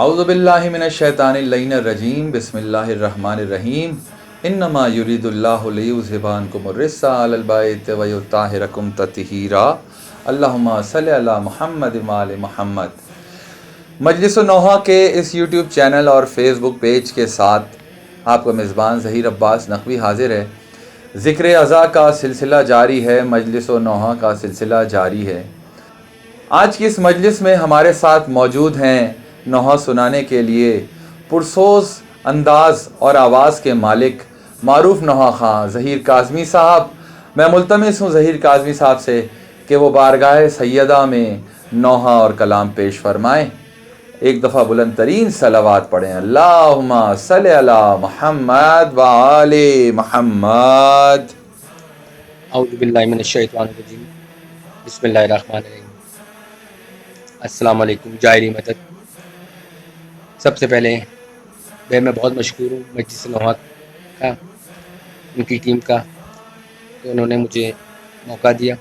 اعوذ باللہ من الشیطان اللعین الرجیم بسم اللہ الرحمن الرحیم انما یرید اللہ لیذھب عنکم الرجس اہل البیت ویطہرکم تطہیرا اللہم صلی علی محمد وآل محمد۔ مجلس نوحہ کے اس یوٹیوب چینل اور فیس بک پیج کے ساتھ آپ کا میزبان ظہیر عباس نقوی حاضر ہے۔ ذکر ازا کا سلسلہ جاری ہے، مجلس نوحہ کا سلسلہ جاری ہے۔ آج کی اس مجلس میں ہمارے ساتھ موجود ہیں نوحہ سنانے کے لیے پرسوز انداز اور آواز کے مالک معروف نوحہ خواں ظہیر کاظمی صاحب۔ میں ملتمس ہوں ظہیر کاظمی صاحب سے کہ وہ بارگاہ سیدہ میں نوحہ اور کلام پیش فرمائیں۔ ایک دفعہ بلند ترین صلوات پڑھیں، اللہم صلی علی محمد وآل محمد۔ اعوذ باللہ من الشیطان الرجیم بسم اللہ الرحمن الرحیم۔ السلام علیکم، جائری مدد۔ سب سے پہلے میں بہت مشکور ہوں مجلس نوحہ کا، ان کی ٹیم کا، کہ انہوں نے مجھے موقع دیا۔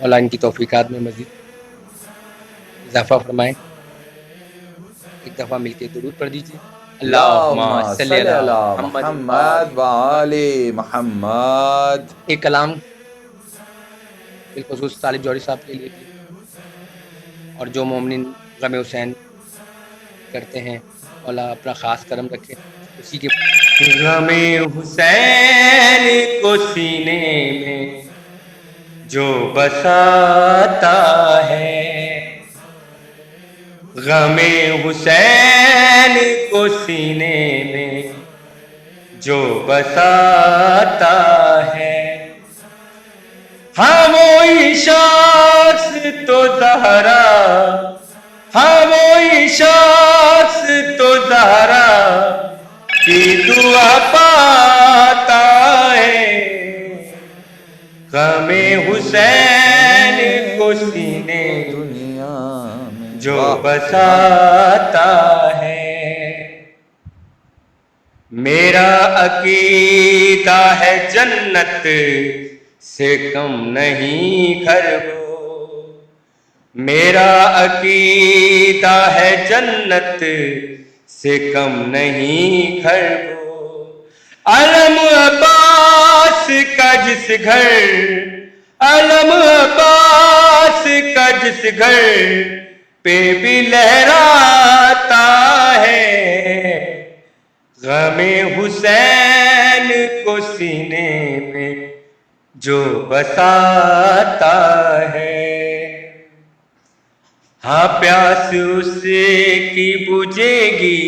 مولا ان کی توفیقات میں مزید اضافہ فرمائیں۔ ایک دفعہ مل کے درود پڑھ دیجیے، اللہم صلی علی محمد وآل محمد۔ ایک کلام بالخصوص طالب جوہری صاحب کے لیے بھی، اور جو مومنین غم حسین کرتے ہیں، مولا اپنا خاص کرم رکھے اسی کے۔ غم حسین کو سینے میں جو بساتا ہے، غم حسین کو سینے میں جو بساتا ہے، ہاں وہی شخص تو زہرا، ہاں وہی شخص تو زہرا کی دعا پاتا ہے، غم حسین کو سینے دنیا میں جو بساتا ہے۔ میرا عقیدہ ہے جنت سے کم نہیں گھر وہ، میرا عقیدہ ہے جنت سے کم نہیں گھر وہ، علم عباس کا جس گھر، علم عباس کا جس گھر پہ بھی لہراتا ہے، غم حسین کو سینے میں جو بساتا ہے، ہاں پیاس اس کی بجھے گی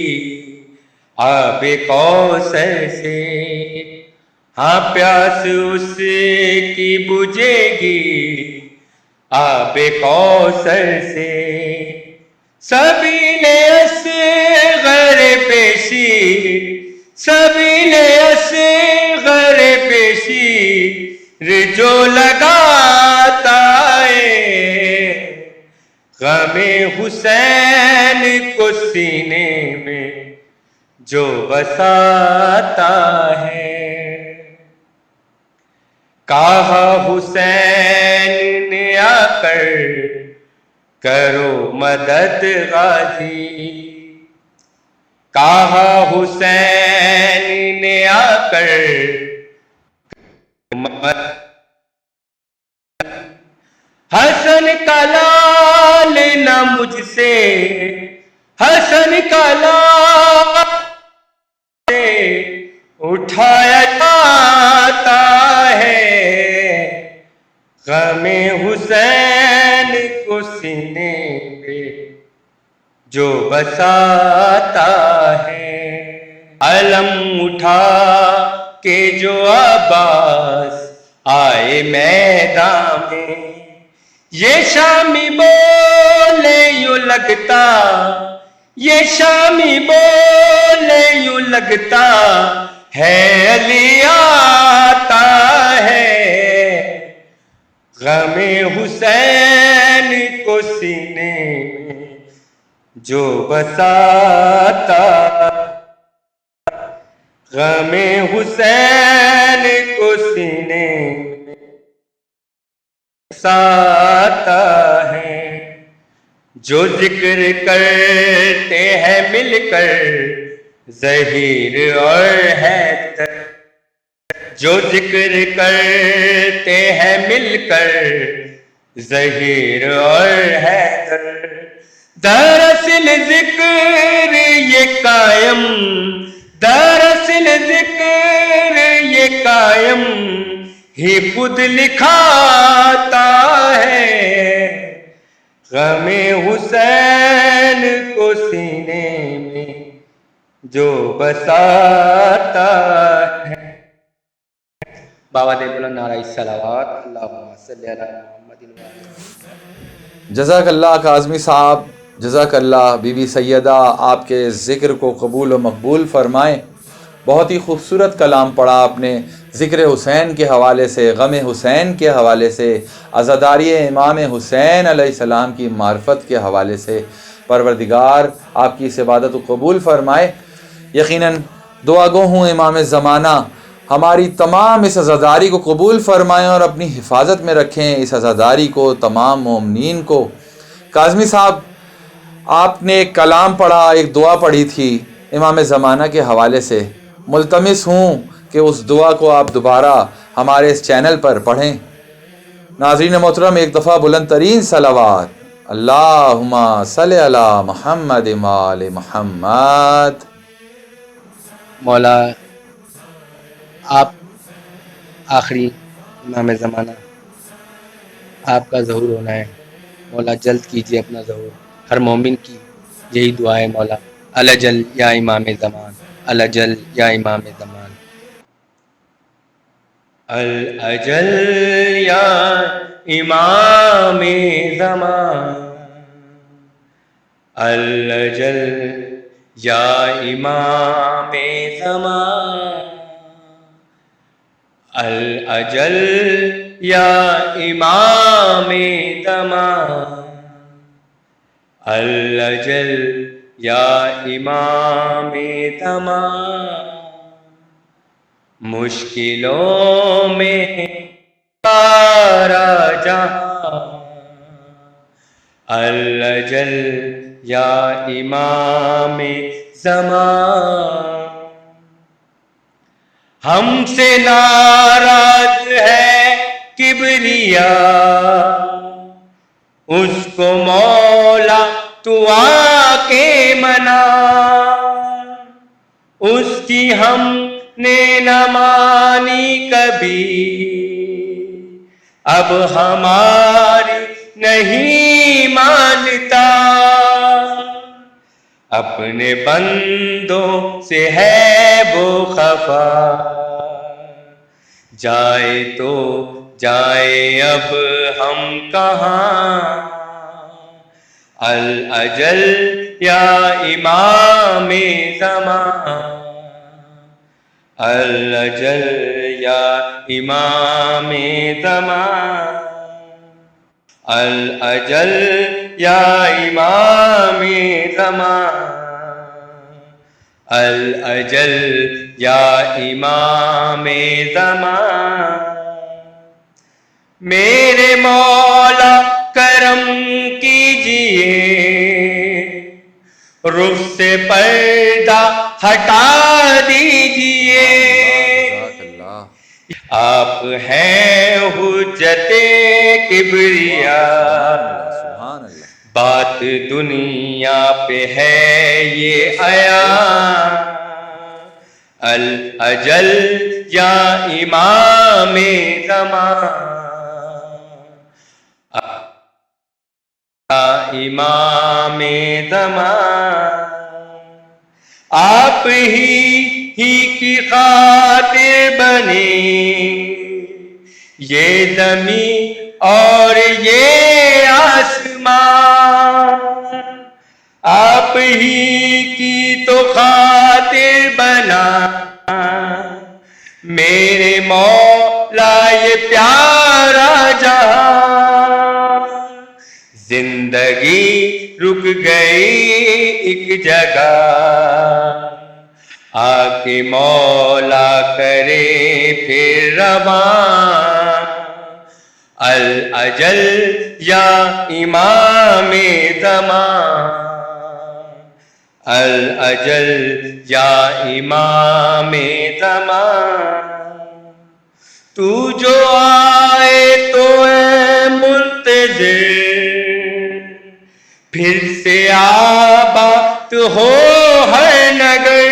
آب کوثر سے، ہاں پیاس اس کی بجھے گی آب کوثر سے، سبھی نے اصغر پیشی، سبھی نے اصغر پیشی جو لگاتا ہے، غم حسین کو سینے میں جو بساتا ہے، کہا حسین نے آ کر کرو مدد غازی، کہا حسین نے آ کر حسن کا لال نہ مجھ سے، حسن کا لال سے اٹھایا جاتا ہے، غم حسین کو سینے پہ جو بساتا ہے، علم اٹھا کے جو عباس آئے میدان میں، یہ شامی بولے یوں لگتا، یہ شامی بولے یوں لگتا ہے علی آتا ہے، غم حسین کو سینے میں جو بساتا، غم حسین کو سینے میں ساتا ہے، جو ذکر کرتے ہیں مل کر ظہیر اور حیدر، جو ذکر کرتے ہیں مل کر ظہیر اور حیدر، دراصل ذکر یہ قائم، دراصل ذکر یہ قائم ہی خود لکھاتا ہے، غم حسین کو سینے میں جو بساتا ہے۔ بابا دے بلند نعرہ صلوات، اللہم صلی علی محمد و علی۔ جزاک اللہ کاظمی صاحب، جزاک اللہ۔ بی بی سیدہ آپ کے ذکر کو قبول و مقبول فرمائیں۔ بہت ہی خوبصورت کلام پڑھا آپ نے، ذکر حسین کے حوالے سے، غم حسین کے حوالے سے، عزاداری امام حسین علیہ السلام کی معرفت کے حوالے سے۔ پروردگار آپ کی اس عبادت کو قبول فرمائے۔ یقیناً دعا گو ہوں امام زمانہ ہماری تمام اس عزاداری کو قبول فرمائیں اور اپنی حفاظت میں رکھیں اس عزاداری کو، تمام مومنین کو۔ کاظمی صاحب، آپ نے ایک کلام پڑھا، ایک دعا پڑھی تھی امام زمانہ کے حوالے سے، ملتمس ہوں کہ اس دعا کو آپ دوبارہ ہمارے اس چینل پر پڑھیں۔ ناظرین محترم، ایک دفعہ بلند ترین صلوات، اللہم صلی علی محمد و آل محمد۔ مولا آپ آخری امام زمانہ، آپ کا ظہور ہونا ہے، مولا جلد کیجیے اپنا ظہور، ہر مومن کی یہی دعا ہے مولا۔ الجل یا امام زمان، الجل یا امام زمان، الجل یا امام زمان، الجل یا امام زمان، الجل یا امام زمان، الجل یا امام زمان، مشکلوں میں ہے سارا جہاں، الجل یا امام زمان، ہم سے ناراض ہے کبریا، اس کو مولا تو آ کے منا، اس کی ہم نے نہ مانی کبھی، اب ہماری نہیں مانتا، اپنے بندوں سے ہے وہ خفا، جائے تو جائے اب ہم کہاں، الجل یا امام زمان، الجل یا امام زمان، الجل یا امام زمان، الجل یا امام زمان، میرے مولا کرم کیجئے، رخ سے پردہ ہٹا دیجئے، آپ ہیں حجت کبریا، بات دنیا پہ ہے یہ عیاں، الجل یا امام زمان، امام زمان، آپ ہی کی خاطر بنے یہ زمین اور یہ آسمان، آپ ہی کی تو خاطر بنا میرے مولا یہ پیارا جہاں، زندگی رک گئی ایک جگہ، آ کے مولا کرے پھر رواں، الجل یا امام زمان، الاجل یا امام زمان، تو جو آئے تو اے منتظر، پھر سے آباد ہو ہر نگر،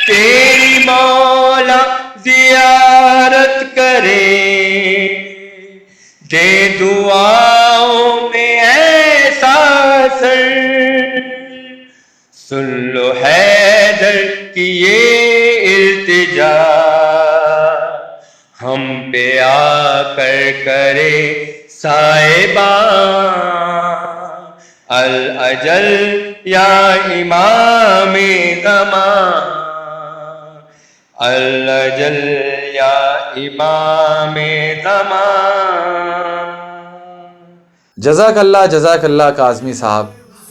تیری مولا زیارت کرے، دے دعاؤں میں ایسا اثر، سن لو حیدر کی یہ التجا، ہم پہ آ کر کرے صاحبان، الاجل یا امام زمان، الاجل یا امام زمان۔ جزاک اللہ کاظمی صاحب،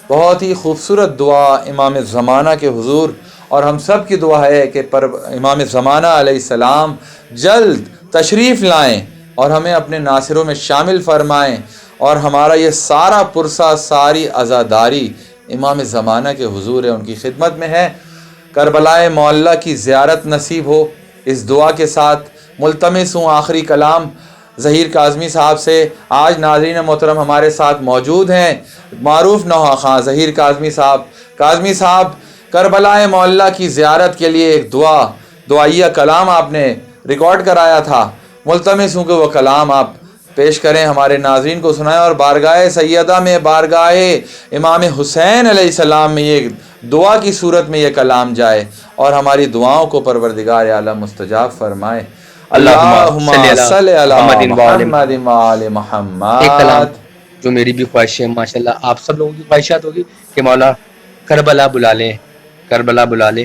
بہت ہی خوبصورت دعا امام زمانہ کے حضور، اور ہم سب کی دعا ہے کہ امام زمانہ علیہ السلام جلد تشریف لائیں اور ہمیں اپنے ناصروں میں شامل فرمائیں، اور ہمارا یہ سارا پرسہ، ساری عزاداری امام زمانہ کے حضور ہے، ان کی خدمت میں ہے۔ کربلائے معلیٰ کی زیارت نصیب ہو، اس دعا کے ساتھ ملتمس ہوں آخری کلام ظہیر کاظمی صاحب سے۔ آج ناظرین محترم ہمارے ساتھ موجود ہیں معروف نوحہ خواں ظہیر کاظمی صاحب۔ کاظمی صاحب، کربلائے معلیٰ کی زیارت کے لیے ایک دعائیہ کلام آپ نے ریکارڈ کرایا تھا، ملتمس ہوں کہ وہ کلام آپ پیش کریں، ہمارے ناظرین کو سنائیں، اور بارگاہ سیدہ میں، بارگاہ امام حسین علیہ السلام میں یہ دعا کی صورت میں یہ کلام جائے، اور ہماری دعاؤں کو پروردگار عالم مستجاب فرمائے۔ اللہم صلی علی محمد وآل محمد۔ ایک کلام جو میری بھی خواہش ہے، ماشاءاللہ آپ سب لوگوں کی خواہشات ہوگی کہ مولا کربلا بلا لے، کربلا بلا لے،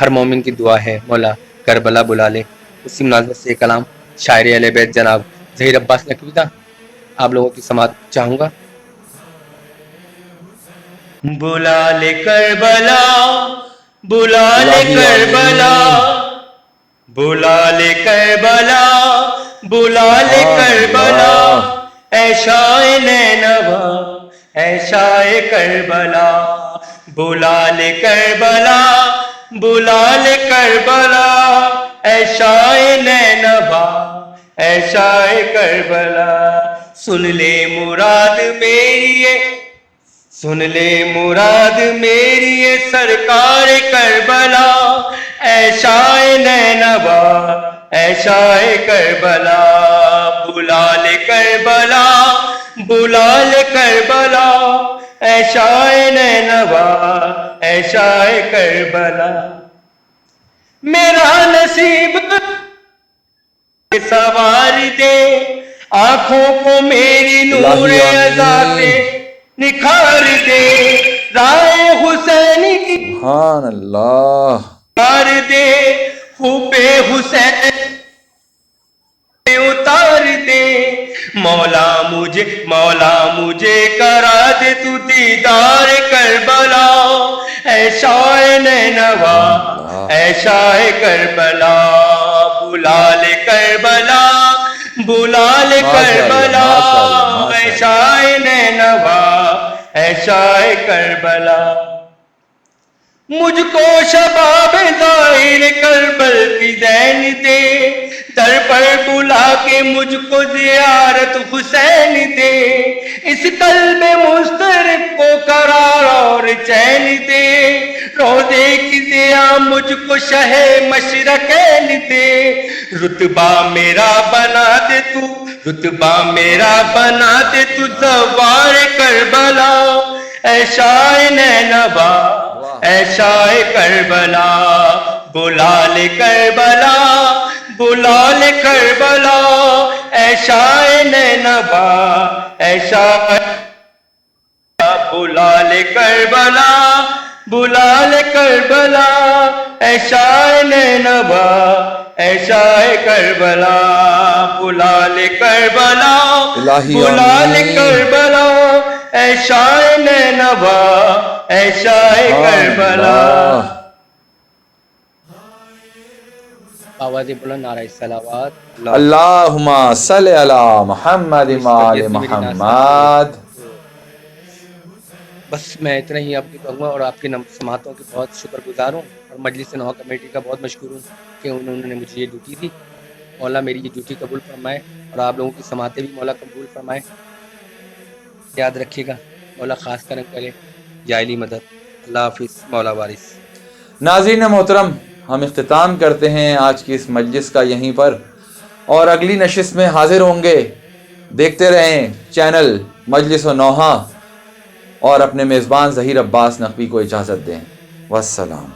ہر مومن کی دعا ہے مولا کربلا بلا لے۔ اسی مناسبت سے یہ کلام شاعر اہل بیت جناب ظہیر عباس نقوی تھا، آپ لوگوں کی سماعت چاہوں گا۔ بلا لے کربلا، بلا لے کربلا، بلا لے کربلا، بلا لے کربلا، اے شاہ نینوا، اے شاہ کربلا، بلا لے کربلا، بلا لے کربلا، اے شاہ نینوا، اے شاہ کربلا، سن لے مراد میری، سن لے مراد میری سرکار کربلا، اے شاہ نینوا، اے شاہ کربلا، بلا لے کربلا، بلا لے کربلا، اے شاہ نینوا، اے شاہ کربلا، میرا نصیب سوار دے، آنکھوں کو میری نور عطا سے نکھار دے، رائے حسین کی سبحان اللہ، اتار دے، خوب حسین اتار دے، مولا مجھے کرا دے تو دیدار کربلا، اے شاہ نینوا، اے شاہ کربلا، بلا لے کربلا، بلا لے کربلا، اے شاہ نینوا، اے شاہ کربلا، مجھ کو شباب ظاہر کربل کی دین دے، در پر بلا کے مجھ کو زیارت حسین دے، اس قلب مضطرب کو قرار اور چین دے، روزے کی ضیا مجھ کو شہ مشرقین دے، رتبہ میرا بنا دے تو، رتبہ میرا بنا دے تو زوار کربلا، اے شاہ نینوا، اے شاہ کربلا، بلا لے کربلا، بلا لے کربلا، اے شاہ نینوا، اے شاہ بلا لے کربلا، بلا لے کربلا، اے شاہ نینوا، اے شاہ کربلا، بلا لے کربلا، بلا لے کربلا، اے شاہ نینوا، اے شاہ کربلا۔ آواز بلند نعرہ صلوات اللہم صلی علی محمد تو اس وآل طبیعت سے میری ناز سمجھ گئی محمد. تو بس میں اتنا ہی آپ کی کہوں گا، اور آپ کی سماعتوں کی بہت شکر گزار ہوں، اور مجلس نوحہ کمیٹی کا بہت مشکور ہوں کہ انہوں نے مجھے یہ ڈیوٹی دی. مولا میری یہ ڈیوٹی قبول فرمائے، اور آپ لوگوں کی سماعتیں بھی مولا قبول فرمائے. یاد رکھیے گا، مولا خاص کرم کرے، جاہلی مدد. اللہ حافظ مولا وارث. ناظرین محترم، ہم اختتام کرتے ہیں آج کی اس مجلس کا یہیں پر، اور اگلی نشست میں حاضر ہوں گے. دیکھتے رہیں چینل مجلس و نوحہ، اور اپنے میزبان ظہیر عباس نقوی کو اجازت دیں. والسلام.